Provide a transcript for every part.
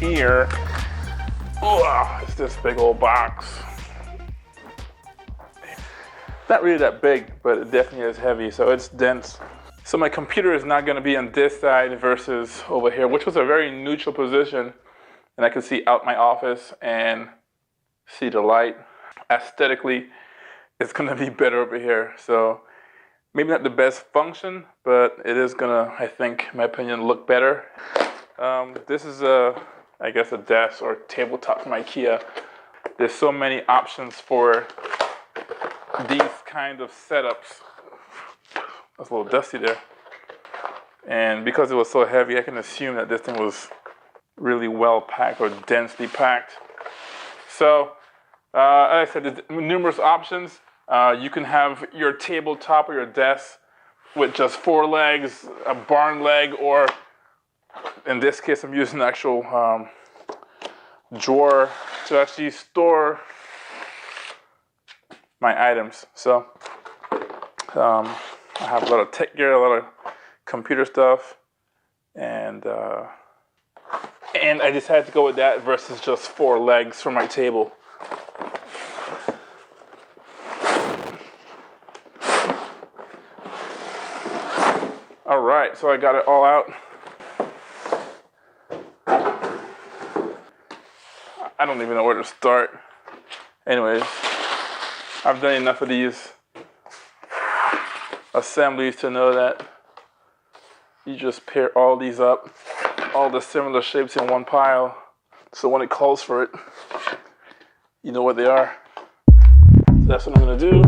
here, it's this big old box. Not really that big, but it definitely is heavy, so it's dense. So my computer is not going to be on this side versus over here, which was a very neutral position, and I can see out my office and see the light. Aesthetically, it's going to be better over here. So maybe not the best function, but it is going to, I think, in my opinion, look better. This is I guess a desk or tabletop from IKEA. There's so many options for these kind of setups. That's a little dusty there. And because it was so heavy, I can assume that this thing was really well packed or densely packed. So, as I said, there's numerous options. You can have your tabletop or your desk with just 4 legs, a barn leg, or in this case, I'm using an actual drawer to actually store my items. So I have a lot of tech gear, a lot of computer stuff, and I decided to go with that versus just 4 legs for my table. All right, so I got it all out. I don't even know where to start. Anyways, I've done enough of these assemblies to know that you just pair all these up, all the similar shapes in one pile, so when it calls for it, you know what they are. So that's what I'm gonna do.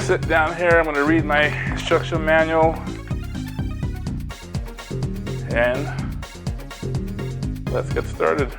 Sit down here, I'm going to read my instruction manual, and let's get started.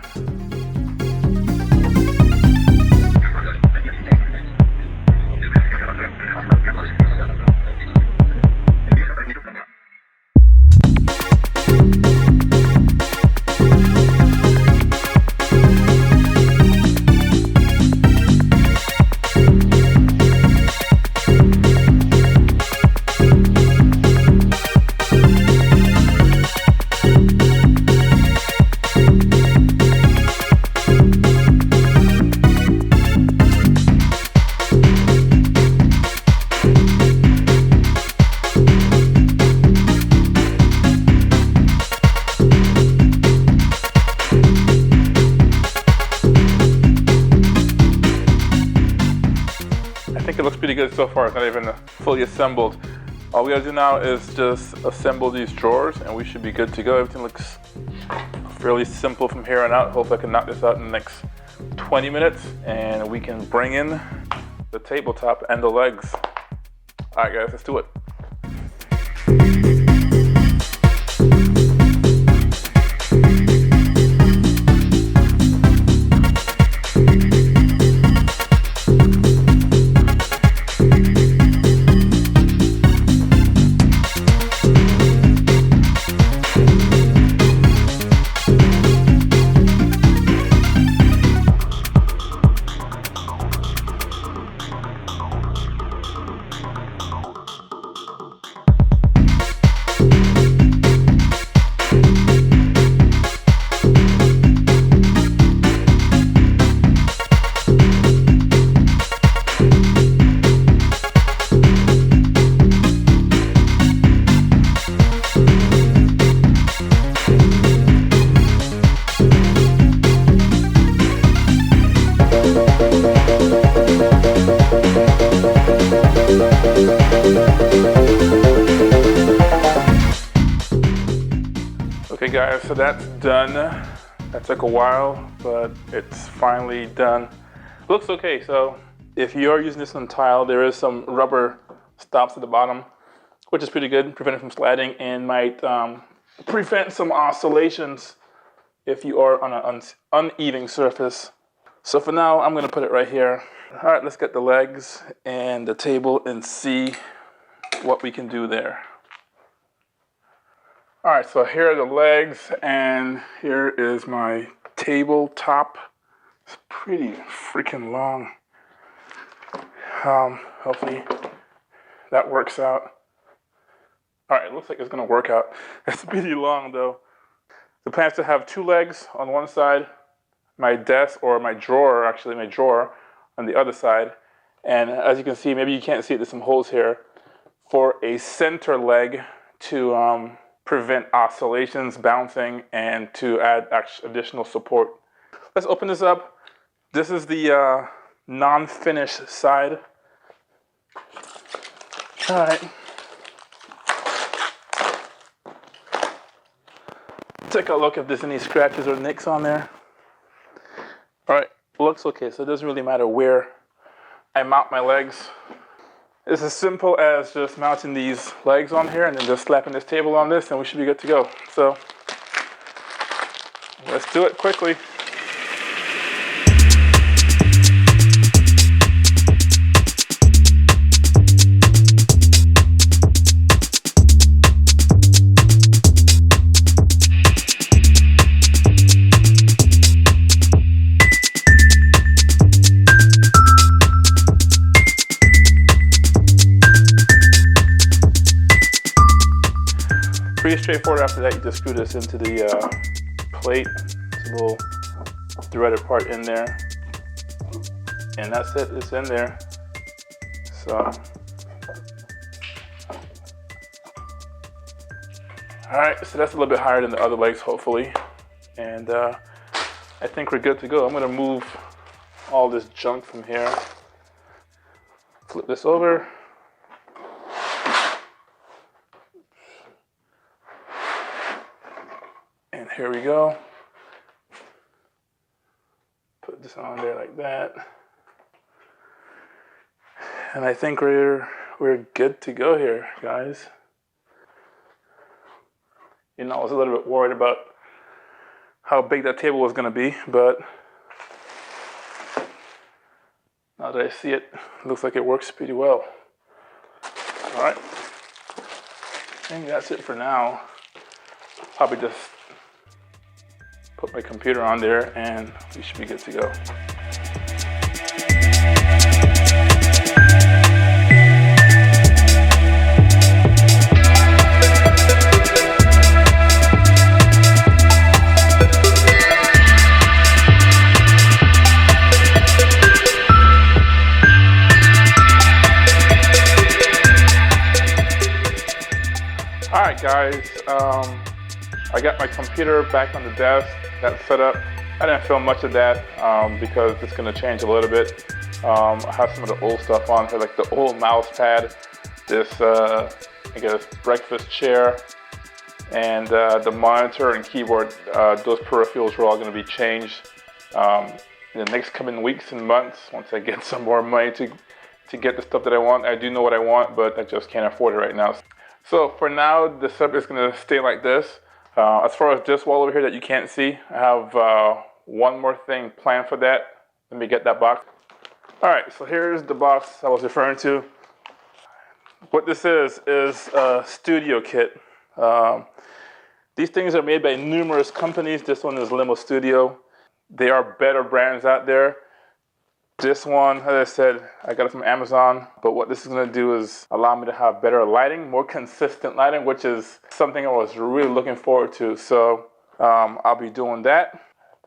It looks pretty good so far. It's not even fully assembled. All we gotta do now is just assemble these drawers and we should be good to go. Everything looks fairly simple from here on out. Hopefully I can knock this out in the next 20 minutes and we can bring in the tabletop and the legs. All right guys, let's do it. Okay guys, so that's done. That took a while, but it's finally done. Looks okay. So if you are using this on tile, there is some rubber stops at the bottom, which is pretty good, prevent it from sliding, and might prevent some oscillations if you are on an uneven surface. So for now, I'm gonna put it right here. All right, let's get the legs and the table and see what we can do there. All right, so here are the legs and here is my tabletop. It's pretty freaking long. Hopefully that works out. All right, it looks like it's gonna work out. It's pretty long though. The plan is to have 2 legs on one side, my desk or my drawer, actually my drawer on the other side. And as you can see, maybe you can't see it, there's some holes here, for a center leg to prevent oscillations, bouncing, and to add additional support. Let's open this up. This is the non-finished side. All right. Take a look if there's any scratches or nicks on there. All right, looks okay, so it doesn't really matter where I mount my legs. It's as simple as just mounting these legs on here and then just slapping this table on this and we should be good to go. So let's do it quickly. Pretty straightforward. After that, you just screw this into the plate. There's a little threaded part in there. And that's it, it's in there. So, all right, so that's a little bit higher than the other legs, hopefully. And I think we're good to go. I'm gonna move all this junk from here. Flip this over. And here we go. Put this on there like that. And I think we're good to go here, guys. You know, I was a little bit worried about how big that table was gonna be, but now that I see it, it looks like it works pretty well. All right, I think that's it for now. Probably just put my computer on there and we should be good to go. All right, guys, I got my computer back on the desk. That's set up. I didn't film much of that because it's going to change a little bit. I have some of the old stuff on here, like the old mouse pad, this, I guess, breakfast chair, and the monitor and keyboard. Those peripherals are all going to be changed in the next coming weeks and months once I get some more money to get the stuff that I want. I do know what I want, but I just can't afford it right now. So for now, the setup is going to stay like this. As far as this wall over here that you can't see, I have one more thing planned for that. Let me get that box. All right, so here's the box I was referring to. What this is a studio kit. These things are made by numerous companies. This one is Limo Studio. There are better brands out there. This one, as I said, I got it from Amazon, but what this is gonna do is allow me to have better lighting, more consistent lighting, which is something I was really looking forward to. So I'll be doing that.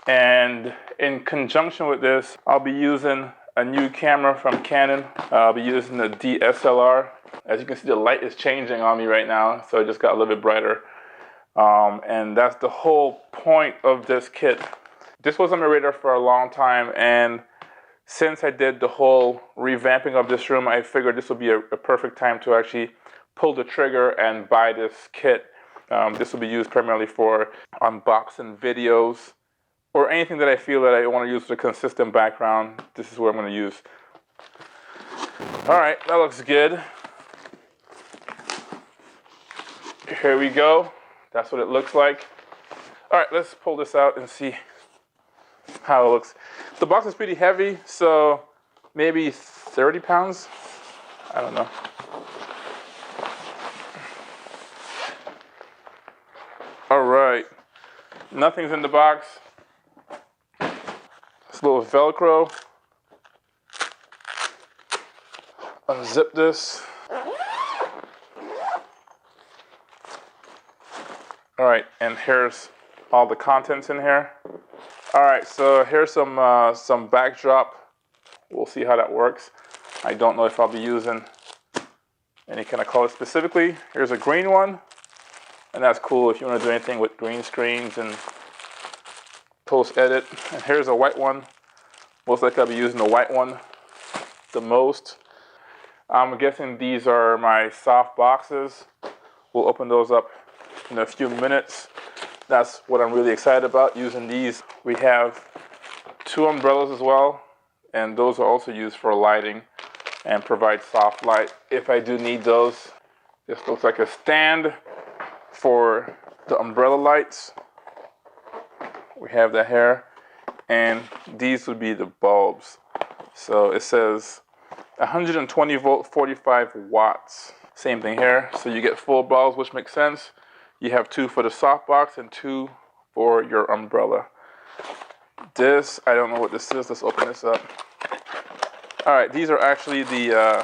And in conjunction with this, I'll be using a new camera from Canon. I'll be using the DSLR. As you can see, the light is changing on me right now, so it just got a little bit brighter. And that's the whole point of this kit. This was on my radar for a long time, and since I did the whole revamping of this room, I figured this would be a perfect time to actually pull the trigger and buy this kit. This will be used primarily for unboxing videos or anything that I feel that I want to use with a consistent background. This is what I'm going to use. All right, that looks good. Here we go. That's what it looks like. All right, let's pull this out and see. how it looks. The box is pretty heavy, so maybe 30 pounds. I don't know. All right, nothing's in the box. This little Velcro. Unzip this. All right, and here's all the contents in here. All right, so here's some backdrop. We'll see how that works. I don't know if I'll be using any kind of color specifically. Here's a green one, and that's cool if you want to do anything with green screens and post edit. And here's a white one. Most likely I'll be using the white one the most. I'm guessing these are my soft boxes. We'll open those up in a few minutes. That's what I'm really excited about, using these. We have 2 umbrellas as well, and those are also used for lighting and provide soft light if I do need those. This looks like a stand for the umbrella lights. We have that here, and these would be the bulbs. So it says 120 volt, 45 watts. Same thing here. So you get full bulbs, which makes sense. You have 2 for the softbox and 2 for your umbrella. This, I don't know what this is. Let's open this up. All right, these are actually the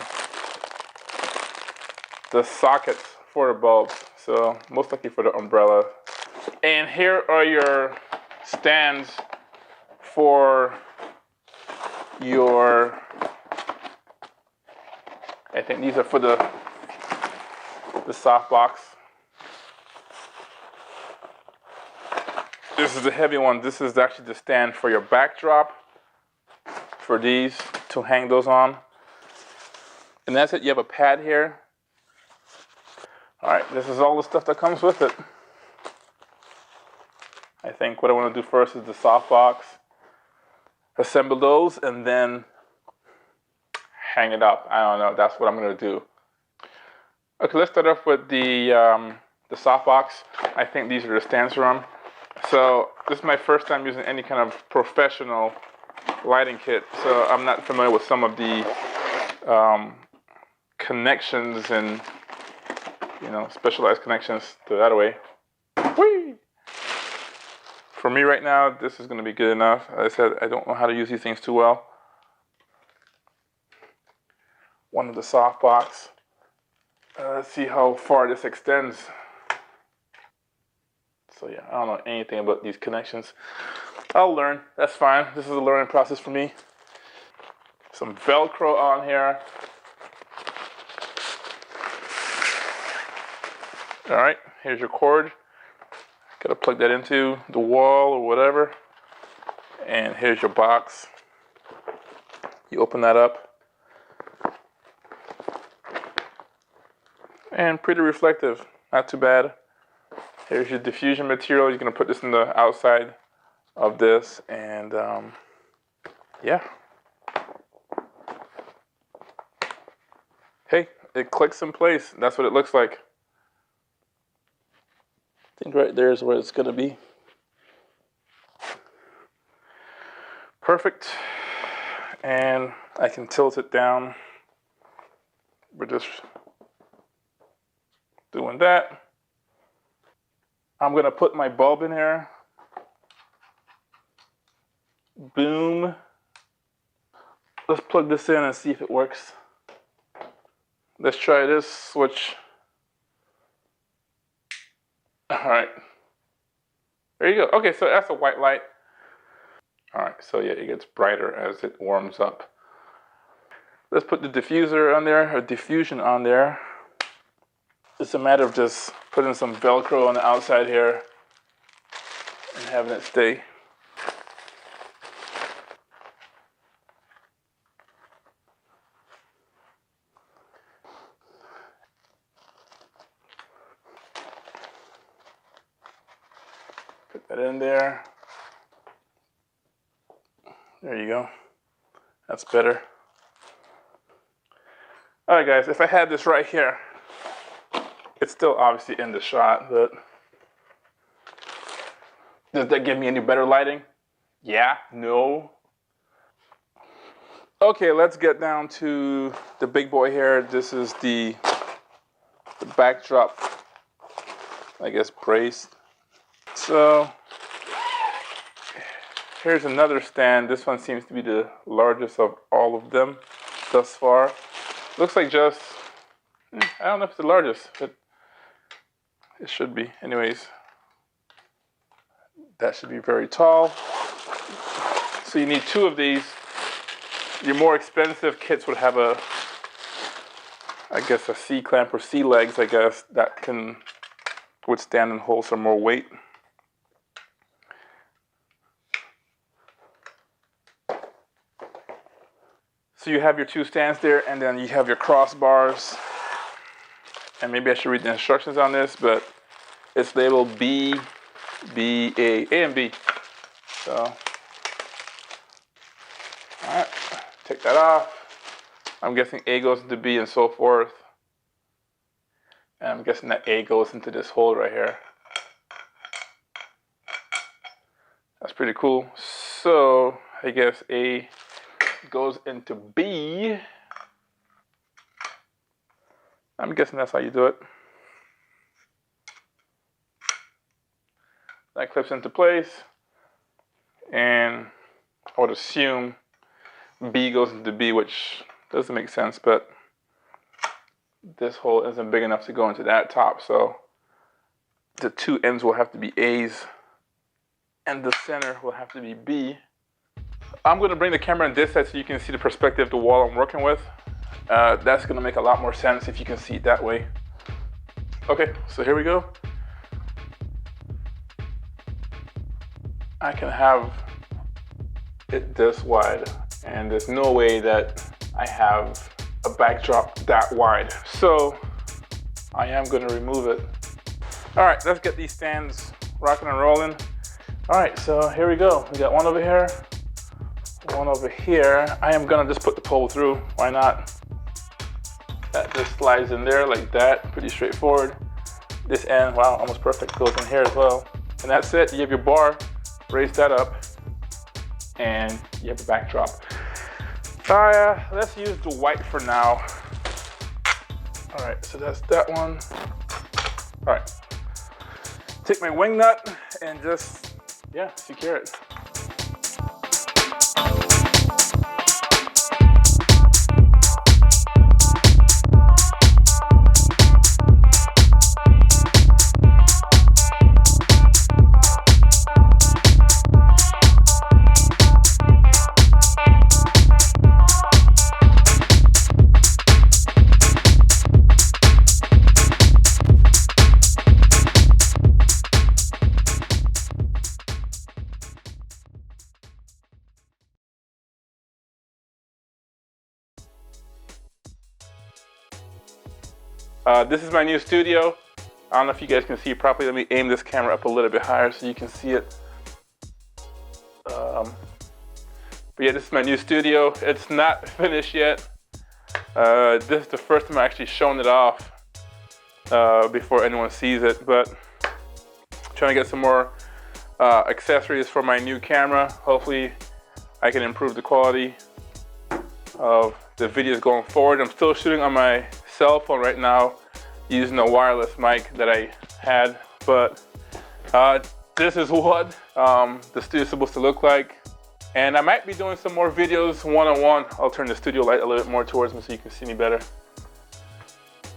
sockets for the bulbs. So most likely for the umbrella. And here are your stands for your, I think these are for the softbox. This is the heavy one. This is actually the stand for your backdrop, for these, to hang those on. And that's it. You have a pad here. All right, this is all the stuff that comes with it. I think what I want to do first is the softbox. Assemble those and then hang it up. I don't know. That's what I'm going to do. Okay, let's start off with the softbox. I think these are the stands for them. So this is my first time using any kind of professional lighting kit, so I'm not familiar with some of the connections and, you know, specialized connections to that way. Whee! For me right now, this is going to be good enough. As I said, I don't know how to use these things too well. One of the softbox. Let's see how far this extends. So yeah, I don't know anything about these connections. I'll learn, that's fine. This is a learning process for me. Some Velcro on here. All right, here's your cord. Gotta plug that into the wall or whatever. And here's your box. You open that up. And pretty reflective, not too bad. Here's your diffusion material. You're gonna put this in the outside of this, and yeah. Hey, it clicks in place. That's what it looks like. I think right there is where it's gonna be. Perfect. And I can tilt it down. We're just doing that. I'm gonna put my bulb in here. Boom. Let's plug this in and see if it works. Let's try this switch. All right. There you go. Okay, so that's a white light. All right, so yeah, it gets brighter as it warms up. Let's put the diffuser on there, or diffusion on there. It's a matter of just putting some Velcro on the outside here and having it stay. Put that in there. There you go. That's better. All right, guys, if I had this right here, it's still obviously in the shot, but does that give me any better lighting? Yeah, no. Okay, let's get down to the big boy here. This is the backdrop, I guess, brace. So here's another stand. This one seems to be the largest of all of them thus far. Looks like just, I don't know if it's the largest, but it should be. Anyways, that should be very tall. So you need 2 of these. Your more expensive kits would have a, I guess, a C-clamp or C-legs, I guess, that can withstand and hold some more weight. So you have your 2 stands there, and then you have your crossbars. And maybe I should read the instructions on this, but it's labeled B, A and B. So, all right. Take that off. I'm guessing A goes into B and so forth. And I'm guessing that A goes into this hole right here. That's pretty cool. So I guess A goes into B. I'm guessing that's how you do it. That clips into place. And I would assume B goes into B, which doesn't make sense, but this hole isn't big enough to go into that top, so the 2 ends will have to be A's, and the center will have to be B. I'm going to bring the camera on this side so you can see the perspective of the wall I'm working with. That's going to make a lot more sense if you can see it that way. Okay, so here we go. I can have it this wide, and there's no way that I have a backdrop that wide. So I am going to remove it. All right, let's get these stands rocking and rolling. All right, so here we go. We got one over here, one over here. I am going to just put the pole through. Why not? That just slides in there like that. Pretty straightforward. This end, wow, almost perfect, goes in here as well. And that's it. You have your bar. Raise that up. And you have the backdrop. Let's use the white for now. All right, so that's that one. All right, take my wing nut and just, yeah, secure it. This is my new studio. I don't know if you guys can see it properly. Let me aim this camera up a little bit higher so you can see it. But yeah, this is my new studio. It's not finished yet. This is the first time I'm actually showing it off before anyone sees it. But I'm trying to get some more accessories for my new camera. Hopefully I can improve the quality of the videos going forward. I'm still shooting on my cell phone right now using a wireless mic that I had, but this is what the studio is supposed to look like. And I might be doing some more videos one-on-one. I'll turn the studio light a little bit more towards me so you can see me better.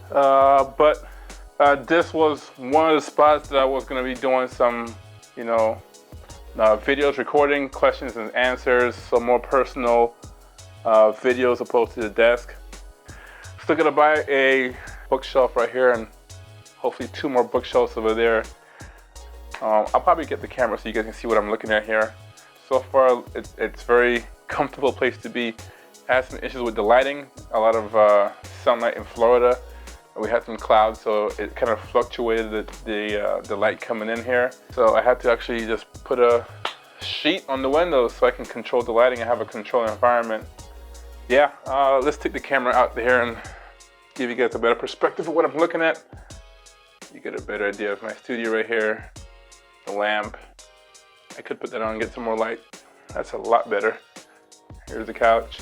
But this was one of the spots that I was going to be doing some, videos, recording questions and answers, some more personal videos opposed to the desk. Still gonna buy a bookshelf right here and hopefully 2 more bookshelves over there. I'll probably get the camera so you guys can see what I'm looking at here. So far, it's very comfortable place to be. I had some issues with the lighting, a lot of sunlight in Florida. We had some clouds, so it kind of fluctuated the light coming in here. So I had to actually just put a sheet on the windows so I can control the lighting and have a controlled environment. Yeah, let's take the camera out there and give you guys a better perspective of what I'm looking at. You get a better idea of my studio right here, the lamp. I could put that on and get some more light. That's a lot better. Here's the couch.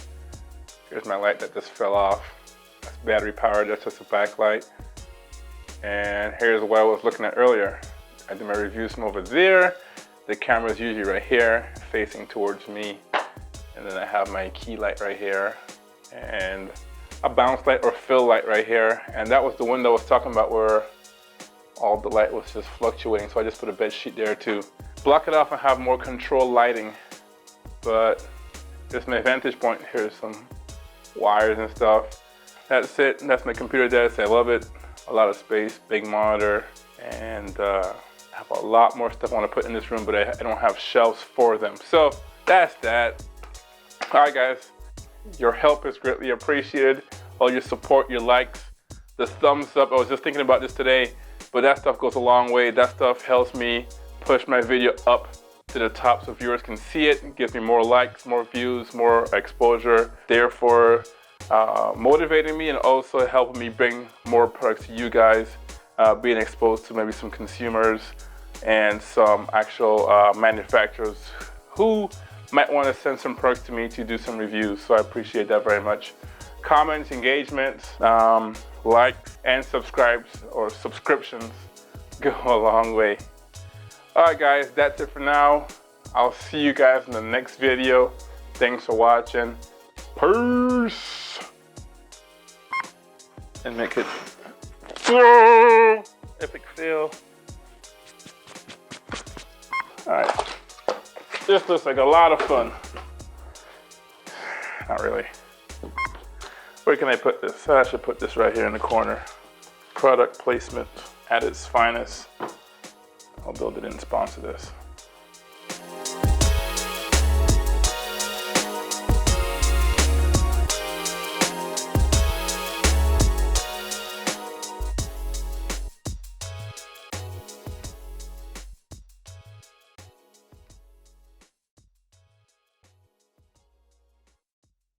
Here's my light that just fell off. That's battery powered, that's just a backlight. And here's what I was looking at earlier. I did my reviews from over there. The camera is usually right here, facing towards me. And then I have my key light right here. And a bounce light or fill light right here. And that was the window I was talking about where all the light was just fluctuating. So I just put a bed sheet there to block it off and have more controlled lighting. But this is my vantage point. Here's some wires and stuff. That's it. That's my computer desk. I love it. A lot of space, big monitor, and I have a lot more stuff I want to put in this room, but I don't have shelves for them. So that's that. All right, guys. Your help is greatly appreciated. All your support, your likes, the thumbs up. I was just thinking about this today, but that stuff goes a long way. That stuff helps me push my video up to the top so viewers can see it. It gives me more likes, more views, more exposure. Therefore, motivating me and also helping me bring more products to you guys, being exposed to maybe some consumers and some actual manufacturers who might want to send some products to me to do some reviews. So I appreciate that very much. Comments, engagements, likes, and subscribes or subscriptions go a long way. All right, guys, that's it for now. I'll see you guys in the next video. Thanks for watching. Peace. And make it epic fail. All right, this looks like a lot of fun. Not really. Where can I put this? I should put this right here in the corner. Product placement at its finest. Although they didn't sponsor this.